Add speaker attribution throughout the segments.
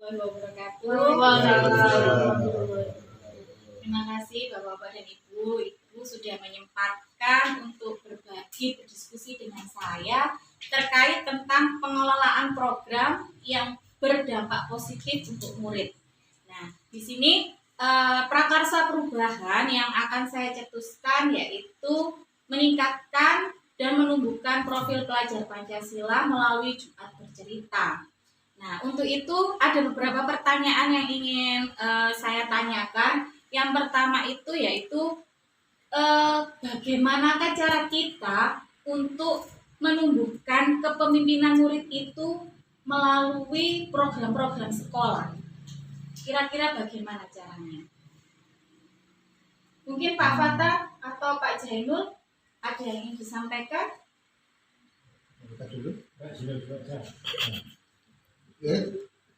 Speaker 1: wabarakatuh. Terima kasih Bapak-Bapak dan Ibu sudah menyempatkan untuk berbagi, berdiskusi dengan saya terkait tentang pengelolaan program yang berdampak positif untuk murid. Nah, di sini prakarsa perubahan yang akan saya cetuskan yaitu meningkatkan dan menumbuhkan profil pelajar Pancasila melalui Jumat Bercerita. Nah, untuk itu ada beberapa pertanyaan yang ingin saya tanyakan. Yang pertama itu yaitu bagaimanakah cara kita untuk menumbuhkan kepemimpinan murid itu melalui program-program sekolah. Kira-kira bagaimana caranya? Mungkin Pak Fatah atau Pak Jainul ada yang ingin disampaikan?
Speaker 2: Kita dulu.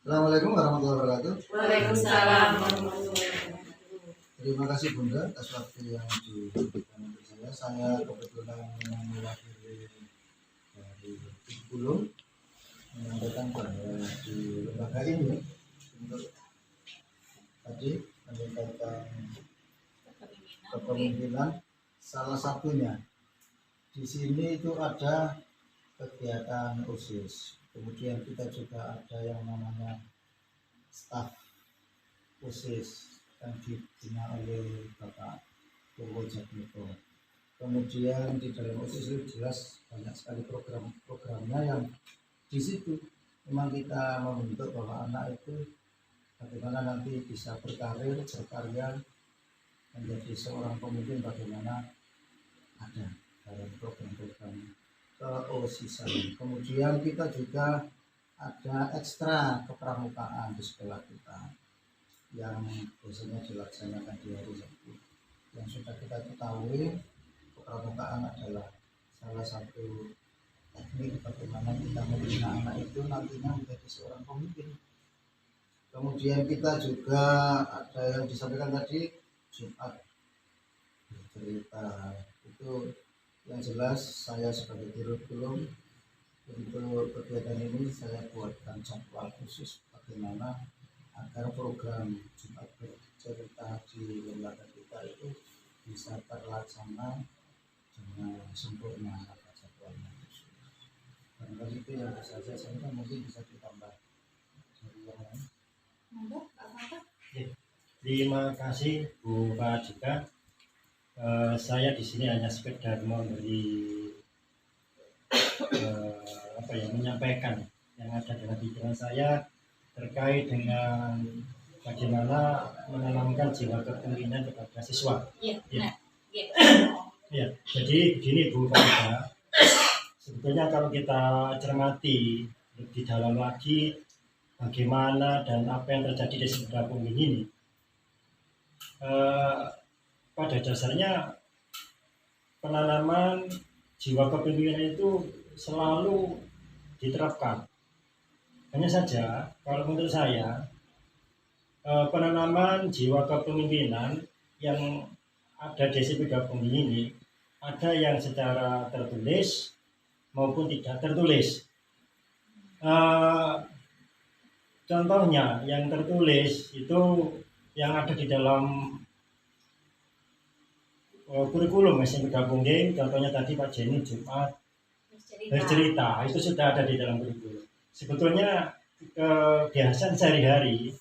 Speaker 2: Assalamualaikum warahmatullahi wabarakatuh.
Speaker 1: Waalaikumsalam warahmatullahi wabarakatuh.
Speaker 2: Terima kasih Bunda atas waktu yang diberikan untuk saya. Saya kebetulan mewakili dari Bengkulu menyampaikan bahwa di lembaga ini untuk tadi meningkatkan kepemimpinan, salah satunya di sini itu ada kegiatan OSIS. Kemudian kita juga ada yang namanya staf OSIS yang dibina oleh Bapak Purwojatmiko. Kemudian di dalam OSIS itu jelas banyak sekali program-programnya yang di situ memang kita membentuk bahwa anak itu bagaimana nanti bisa berkarir, berkarya, menjadi seorang pemimpin, bagaimana ada dalam program-program keosisan. Kemudian kita juga ada ekstra kepramukaan di sekolah kita yang biasanya dilaksanakan di hari Sabtu. Yang sudah kita ketahui, kepramukaan adalah salah satu teknik bagaimana kita membina anak itu nantinya menjadi seorang pemimpin. Kemudian kita juga ada yang disampaikan tadi, Jumat Bercerita. Itu yang jelas saya sebagai kurikulum untuk kegiatan ini saya buatkan jadwal khusus bagaimana agar program Jumat Bercerita di lembaga kita itu bisa terlaksana dengan sempurna apa jadwalnya khusus. Barangkali itu yang bisa saya sampaikan, mungkin bisa ditambah dari yang lain.
Speaker 3: Terima kasih Bu Fadika. Saya di sini hanya sekedar memberi menyampaikan yang ada dalam pikiran saya terkait dengan bagaimana menanamkan jiwa kepemimpinan kepada siswa. Ya, jadi begini Bu Fadika, sebetulnya kalau kita cermati lebih dalam lagi bagaimana dan apa yang terjadi di sekitar bumi ini, pada dasarnya penanaman jiwa kepemimpinan itu selalu diterapkan. Hanya saja kalau menurut saya penanaman jiwa kepemimpinan yang ada di sekitar bumi ini ada yang secara tertulis maupun tidak tertulis. Contohnya yang tertulis itu yang ada di dalam kurikulum SMP Gabungging, contohnya tadi Pak Jenny Jumat Bercerita, itu sudah ada di dalam kurikulum. Sebetulnya kebiasaan sehari-hari,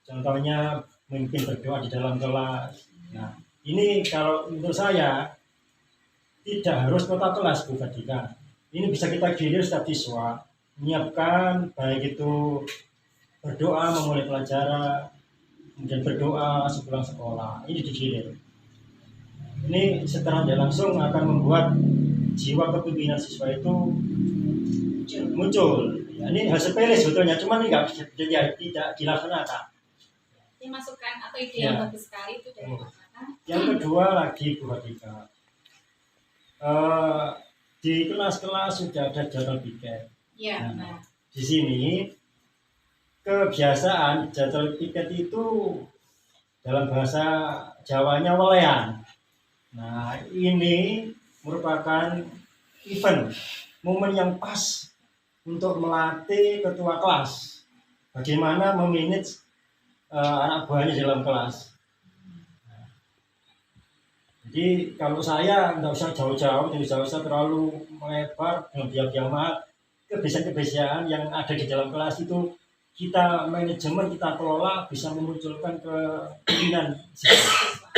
Speaker 3: contohnya memimpin berdoa di dalam kelas. Nah, ini kalau menurut saya tidak harus kota kelas Bu Fadika. Ini bisa kita gilir setiap siswa, menyiapkan baik itu berdoa memulai pelajaran, kemudian berdoa sepulang sekolah. Ini digilir. Ini secara tidak langsung akan membuat jiwa kepemimpinan siswa itu muncul. Ya, ini hal sepele sebetulnya, cuma ini tidak dilaksanakan.
Speaker 1: Ini masukan atau ide yang bagus sekali itu dari mana?
Speaker 3: Yang kedua lagi Bu Fadika, di kelas-kelas sudah ada jadwal piket.
Speaker 1: Ya,
Speaker 3: nah, di sini kebiasaan jadwal piket itu dalam bahasa Jawanya welean. Nah, ini merupakan event, momen yang pas untuk melatih ketua kelas bagaimana memanage anak buahnya dalam kelas. Jadi kalau saya nggak usah jauh-jauh, tidak usah terlalu melebar dengan biaya mahal. Kebiasaan-kebiasaan yang ada di dalam kelas itu kita manajemen, kita kelola, bisa memunculkan keinginan siswa.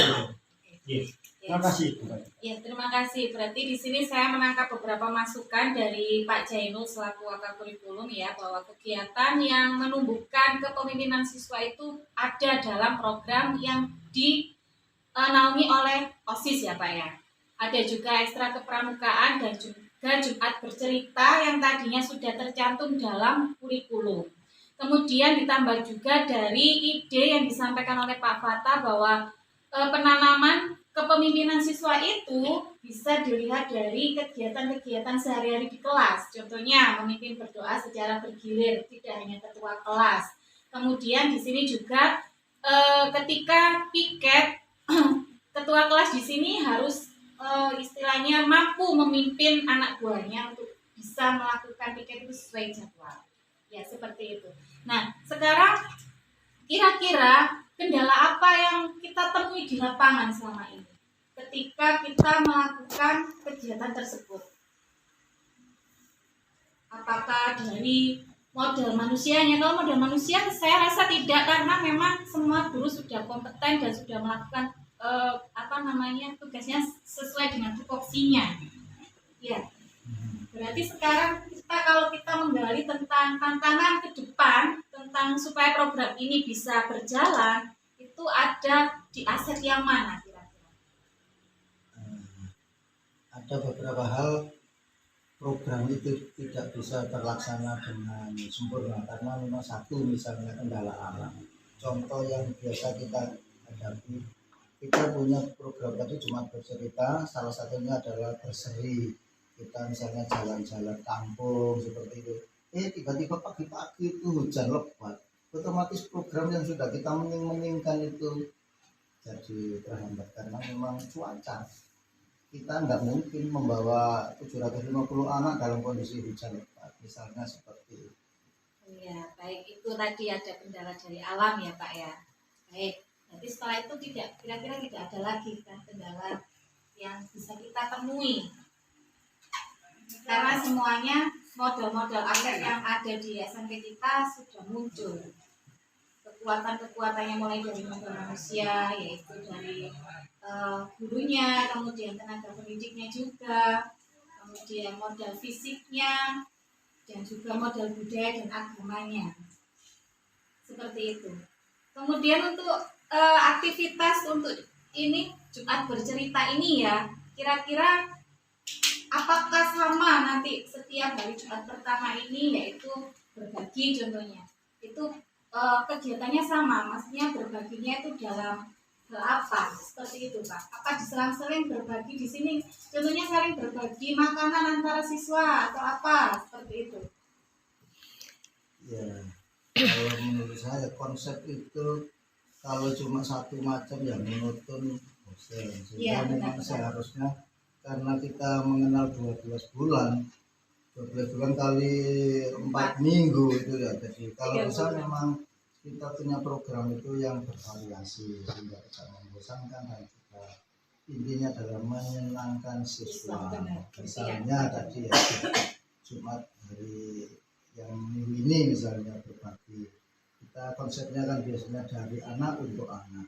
Speaker 3: Iya. Terima kasih.
Speaker 1: Ya, terima kasih. Berarti di sini saya menangkap beberapa masukan dari Pak Jainul selaku Wakakurikulum ya, bahwa kegiatan yang menumbuhkan kepemimpinan siswa itu ada dalam program yang dinaungi oleh OSIS ya Pak ya. Ada juga ekstra kepramukaan dan juga Jumat bercerita yang tadinya sudah tercantum dalam kurikulum. Kemudian ditambah juga dari ide yang disampaikan oleh Pak Fata bahwa penanaman kepemimpinan siswa itu bisa dilihat dari kegiatan-kegiatan sehari-hari di kelas. Contohnya memimpin berdoa secara bergilir, tidak hanya ketua kelas. Kemudian di sini juga ketika piket ketua kelas di sini harus istilahnya mampu memimpin anak buahnya untuk bisa melakukan piket itu sesuai jadwal. Ya, seperti itu. Nah, sekarang kira-kira kendala apa yang kita temui di lapangan selama ini ketika kita melakukan kegiatan tersebut? Apakah dari model manusianya? Kalau model manusia saya rasa tidak, karena memang semua guru sudah kompeten dan sudah melakukan tugasnya sesuai dengan tupoksinya. Ya. Berarti sekarang kalau kita menggali tentang tantangan ke depan, tentang supaya program ini bisa berjalan, itu ada di aset yang mana kira-kira?
Speaker 2: Ada beberapa hal program itu tidak bisa terlaksana dengan sempurna karena memang satu misalnya kendala alam. Contoh yang biasa kita hadapi, kita punya program tadi Jumat bercerita, salah satunya adalah berseri. Kita misalnya jalan-jalan kampung seperti itu, tiba-tiba pagi-pagi itu hujan lebat, otomatis program yang sudah kita mening-meningkan itu jadi terhambat karena memang cuaca. Kita nggak mungkin membawa 750 anak dalam kondisi hujan lebat, misalnya seperti itu.
Speaker 1: Ya, baik, itu tadi ada kendala dari alam ya Pak ya. Baik, nanti setelah itu kira-kira tidak ada lagi kan kendala yang bisa kita temui, karena semuanya model-model aset yang ada di SMP kita sudah muncul. Kekuatan-kekuatannya mulai dari model manusia, yaitu dari gurunya, kemudian tenaga pendidiknya juga, kemudian model fisiknya, dan juga model budaya dan agamanya. Seperti itu. Kemudian untuk aktivitas untuk ini Jumat bercerita ini ya, kira-kira apakah sama nanti setiap hari Jumat pertama ini, yaitu berbagi contohnya, itu kegiatannya sama, maksudnya berbaginya itu dalam apa seperti itu Pak? Apa diselang-seling berbagi di sini? Contohnya saling berbagi makanan antara siswa atau apa seperti itu?
Speaker 2: Ya, kalau menurut saya konsep itu kalau cuma satu macam yang monoton bosan. Sehingga memang seharusnya karena kita mengenal 12 bulan kali 4 minggu itu ya, jadi kalau bisa memang kita punya program itu yang bervariasi sehingga tidak membosankan dan juga intinya adalah menyenangkan siswa. Misalnya tadi ya Jumat hari yang minggu ini misalnya berbagi, kita konsepnya kan biasanya dari anak untuk anak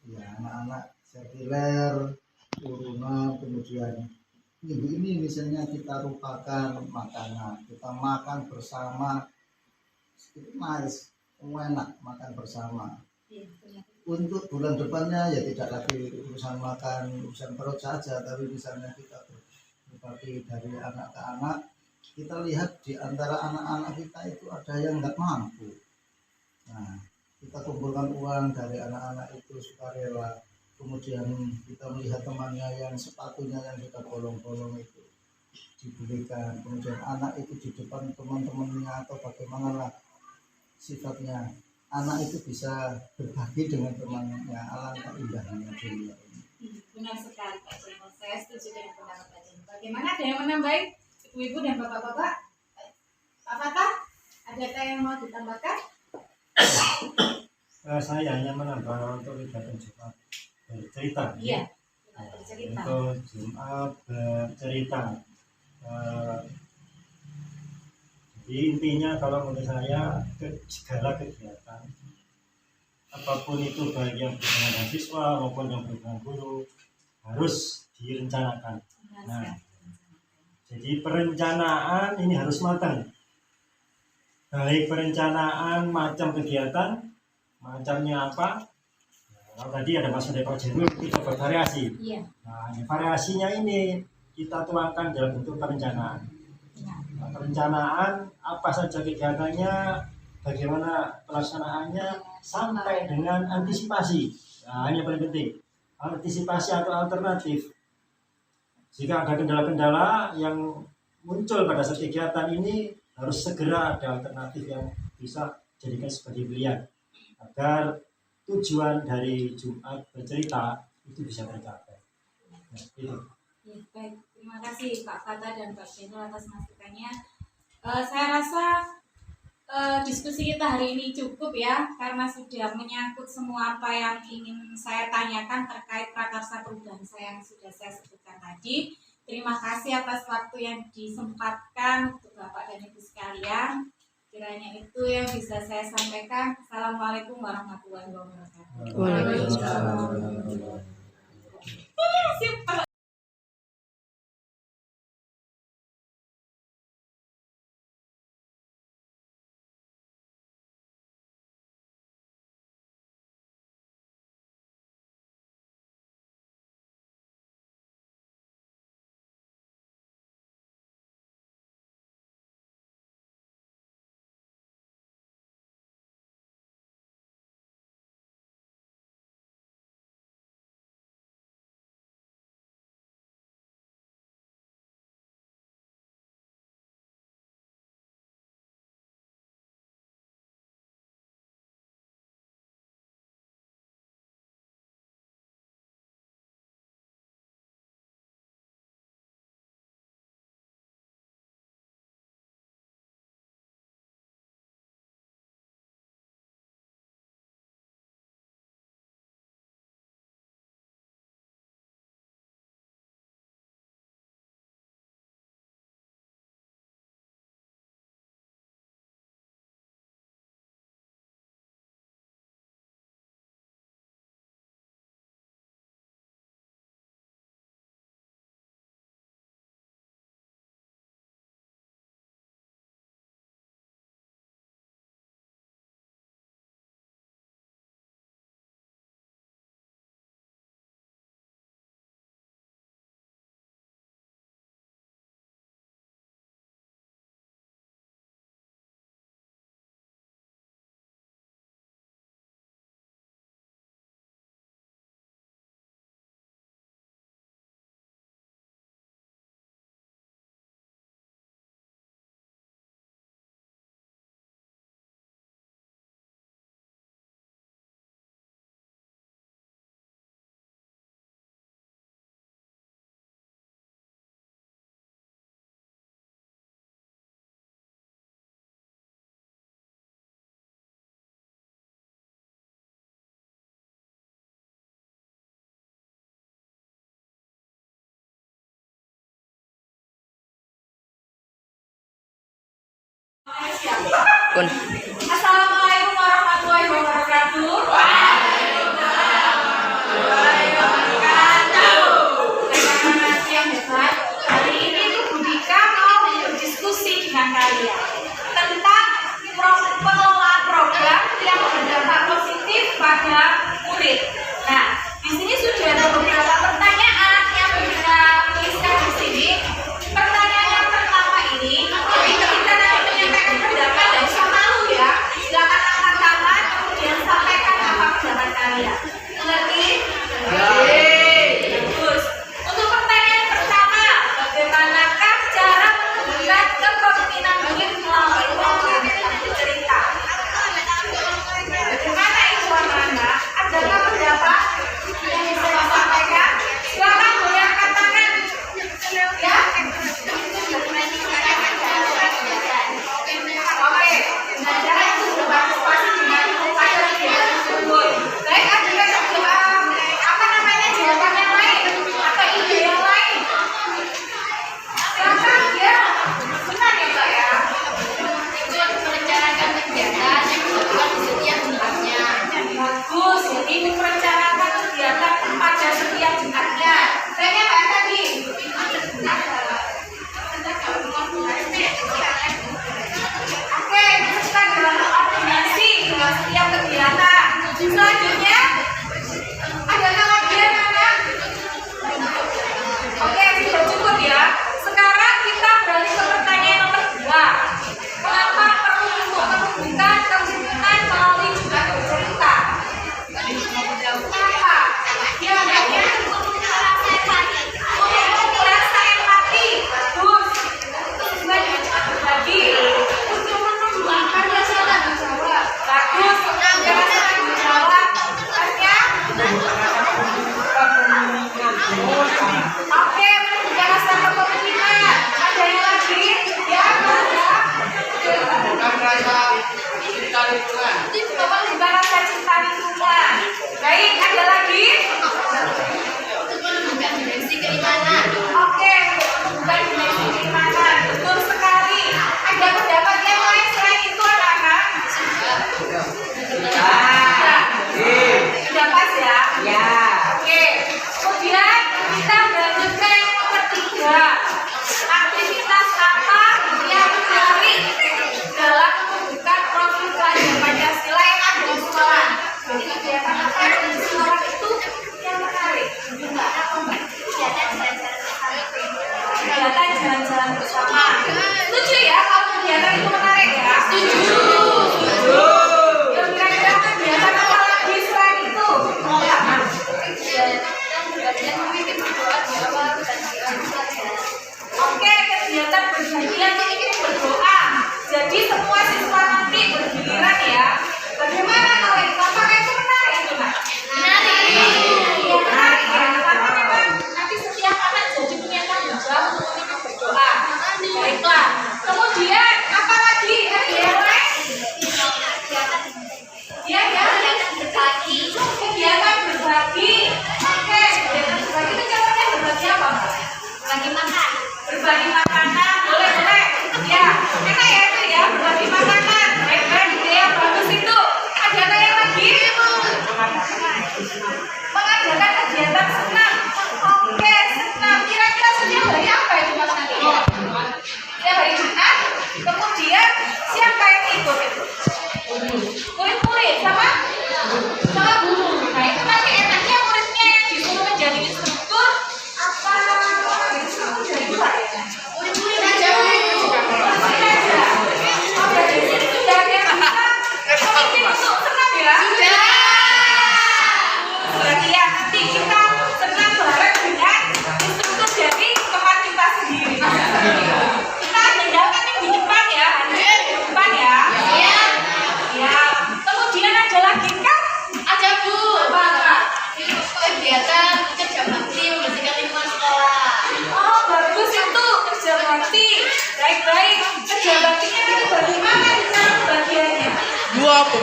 Speaker 2: ya, anak-anak sekuler urunan, kemudian minggu ini misalnya kita rupakan makanan, kita makan bersama, itu nice, enak makan bersama. Untuk bulan depannya ya tidak lagi urusan makan, urusan perut saja, tapi misalnya kita berbagi dari anak ke anak, kita lihat di antara anak-anak kita itu ada yang nggak mampu. Nah, kita kumpulkan uang dari anak-anak itu sukarela. Kemudian kita melihat temannya yang sepatunya yang sudah bolong-bolong itu dibelikan, kemudian anak itu di depan teman-temannya atau bagaimana lah sifatnya, anak itu bisa berbagi dengan temannya, alangkah indahnya dunia ini.
Speaker 1: Benar sekali Pak Jainul, saya setuju dengan pendapat Pak Jainul. Bagaimana, ada yang menambahin ibu-ibu dan bapak-bapak? Pak Fatah, ada yang mau ditambahkan?
Speaker 3: Saya hanya menambah untuk kegiatan Jumat bercerita.
Speaker 1: Iya, bercerita.
Speaker 3: Untuk Jumat bercerita. Jadi intinya kalau menurut saya segala kegiatan apapun itu, baik yang berhubungan dengan siswa maupun yang berhubungan guru, harus direncanakan. Nah, jadi perencanaan ini harus matang. Baik perencanaan macam kegiatan, macamnya apa. Kalau tadi ada masuk dari Pak Jenul, kita bervariasi.
Speaker 1: Iya.
Speaker 3: Nah, variasinya ini kita tuangkan dalam bentuk perencanaan. Nah, perencanaan apa saja kegiatannya, bagaimana pelaksanaannya, sampai dengan antisipasi. Nah, ini yang paling penting. Antisipasi atau alternatif. Jika ada kendala-kendala yang muncul pada saat kegiatan ini, harus segera ada alternatif yang bisa jadikan sebagai pilihan agar tujuan dari Jumat bercerita itu bisa tercapai. Nah, itu.
Speaker 1: Ya, baik, terima kasih Pak Fata dan Pak Jenul atas masukannya. Saya rasa diskusi kita hari ini cukup ya, karena sudah menyangkut semua apa yang ingin saya tanyakan terkait prakarsa perubahan saya yang sudah saya sebutkan tadi. Terima kasih atas waktu yang disempatkan untuk Bapak dan Ibu sekalian. Kiranya itu yang bisa saya sampaikan. Assalamualaikum warahmatullahi wabarakatuh.
Speaker 4: Waalaikumsalam.
Speaker 1: Sip. Assalamualaikum warahmatullahi wabarakatuh. Waalaikumsalam warahmatullahi wabarakatuh. Terima kasih yang hebat. Hari ini Bu Dika mau berdiskusi dengan kalian tentang pengelolaan program yang berdampak positif pada murid. Nah, di sini sudah ada beberapa pertanyaan yang kita tuliskan di sini. Pertanyaan yang pertama ini, jadi ketika nanti menyampaikan pendapat dan malu ya, silakan angkat tangan kemudian sampaikan apa pendapat kalian. Mengerti? Bagus. Untuk pertanyaan pertama, bagaimanakah cara menunjukkan kepemimpinan murid melalui program bercerita? Bagaimana itu anak-anak? Adakah pendapat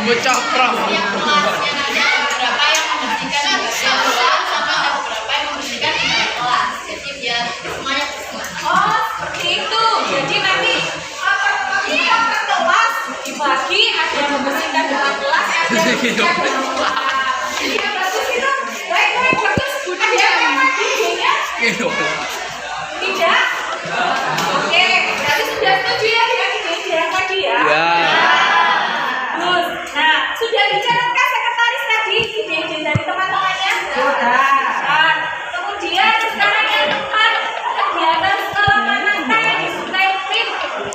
Speaker 5: Bocah prof.
Speaker 1: Yang kelasnya nanti ada beberapa yang membersihkan di bagian luar sama ada beberapa yang membersihkan di dalam kelas. Jadi biar semuanya bersih. Oh, seperti itu. Jadi nanti yang ke kelas dibagi, ada yang membersihkan dalam kelas, ada yang membersihkan dalam kelas. Jadi yang bagus itu, baik bagus. Ada yang lagi idenya? Tidak. Oke, berarti sudah setuju ya dengan ide yang tadi ya?
Speaker 5: Ya.
Speaker 1: Bagus. Nah, sudah bicarakan sekretaris tadi ide-ide dari teman-temannya? Sudah. Nah, kemudian sekarang yang keempat, kegiatan sekolah manakah yang disukai tim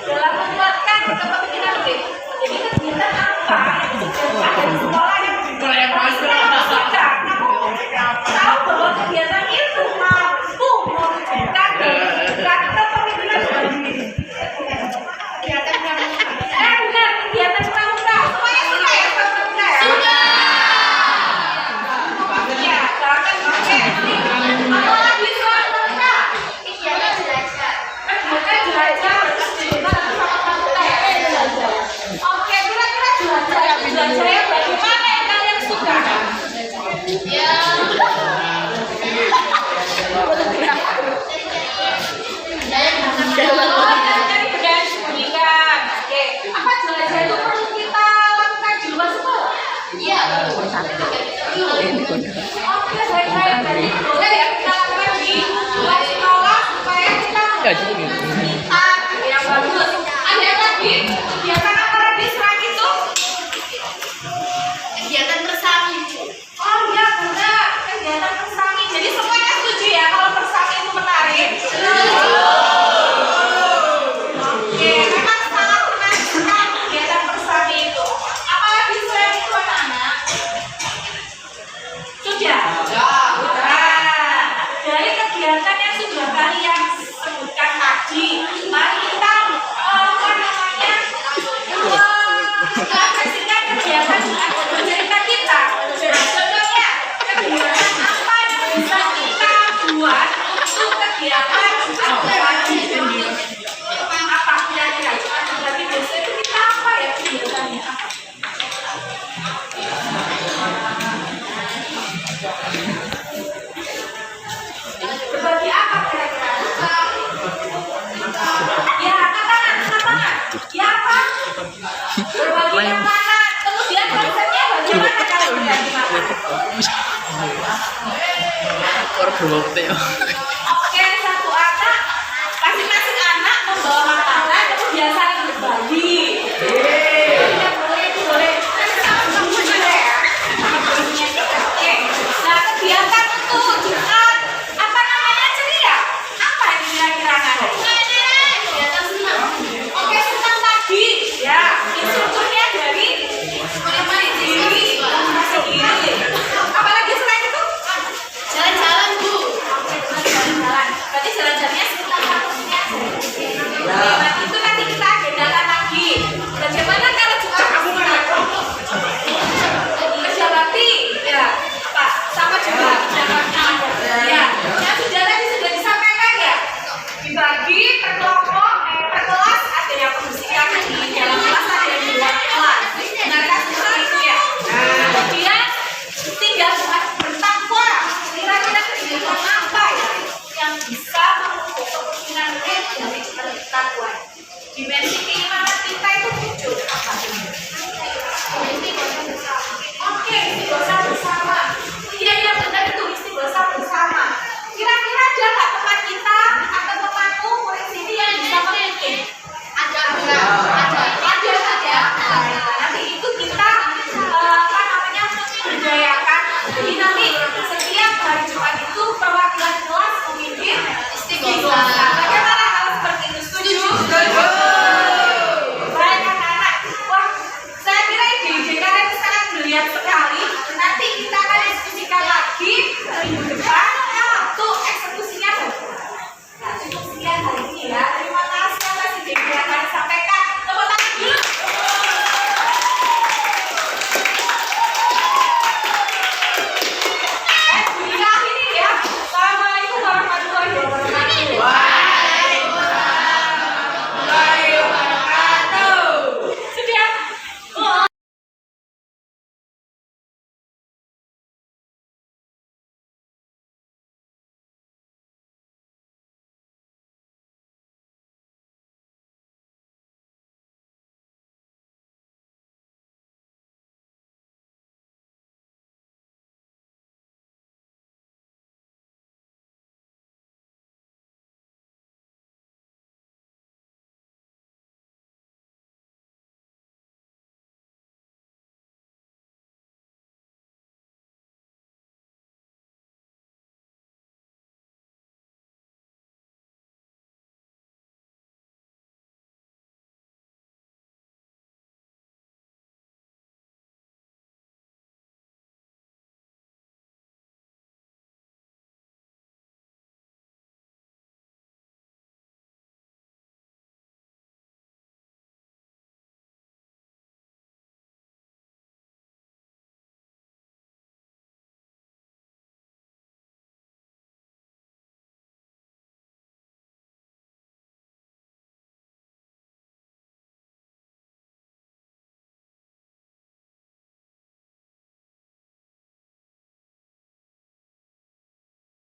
Speaker 1: dalam menguatkan kepemimpinan tim? Jadi kegiatan apa yang disukai dari sekolah yang suka? Kamu tahu bahwa kegiatan itu mampu mewujudkan kepemimpinan dalam diri. Kegiatan pramuka. Benar, kegiatan pramuka. Semuanya suka ya pramuka ya? Suka. Ya, bahkan oke. Apalagi soal pramuka? Kegiatan belajar. Kegiatan belajar. Sama pramuka ya? Oke, kira-kira belajar yang bagaimana yang kalian suka? Ya. Dari budaya pendidikan. Oke, apa jelajah itu perlu kita lakukan di luar sekolah? Iya. Oke, baik-baik. Berarti boleh ya kita lakukan di luar sekolah supaya kita pintar, yang bagus. Ada yang lagi? Kegiatan apa lagi selain itu? Kegiatan bersami. Oh iya, benar. Kegiatan bersami. Jadi semuanya setuju ya kalau bersami itu menarik? Oke, memang sangat menarik sekali kegiatan bersami itu. Apalagi selain itu anak-anak? Sudah? Nah, dari kegiatan yang sudah kalian sebutkan tadi, mari kita refleksikan kegiatan cerita kita. Contohnya, kegiatan apa yang bisa kita buat untuk kegiatan apa kira-kira? Berarti biasanya itu kita apa ya kegiatannya? Berbagi apa kira-kira? Ya, katakan. Ya apa? Berbagi makanan. Kemudian konsepnya bagaimana kalau berbagi makanan?
Speaker 5: Orang berbakti ya.
Speaker 1: Oke, satu anak, masing-masing anak membawa makanan, kemudian saling berbagi. Tidak boleh, itu boleh. Sama-sama boleh ya. Oke, nah kegiatan untuk apa namanya ceria? Apa ini kira-kira anak? Kegiatan senang. Oke, senang tadi. Ya, instrukturnya dari diri. Apalagi selain itu? Jalan-jalan, Bu. Jalan-jalan. Berarti jalan-jalannya sekitar kampusnya aja. Nah, itu nanti kita agendakan lagi. Bagaimana kalau juga kamu kerja bakti? Ya, apa? Sama juga kerja bakti. Ya, yang sudah disampaikan ya. Dibagi per kelompok, per kelas ada yang membersihkan di dalam kelas, ada yang di luar kelas. Benarkah seperti itu ya? Kemudian tinggal bertakwa. Kira-kira kegiatan apa ya yang bisa membentuk kepemimpinan dari bertakwa? Dimensi keimanan kita itu muncul apa? Oke, istighosah bersama. Iya benar itu istighosah bersama. Kira-kira ada nggak teman kita atau temanku murid sini yang bisa memimpin? Ada. Nanti itu kita budayakan. Jadi nanti setiap hari Jumat itu perwakilan kelas memimpin istighosah. Bagaimana kalau seperti itu? Setuju? Baik anak-anak. Wah, saya kira ide-ide kalian sangat brilian sekali. Nanti kita akan diskusikan lagi minggu depan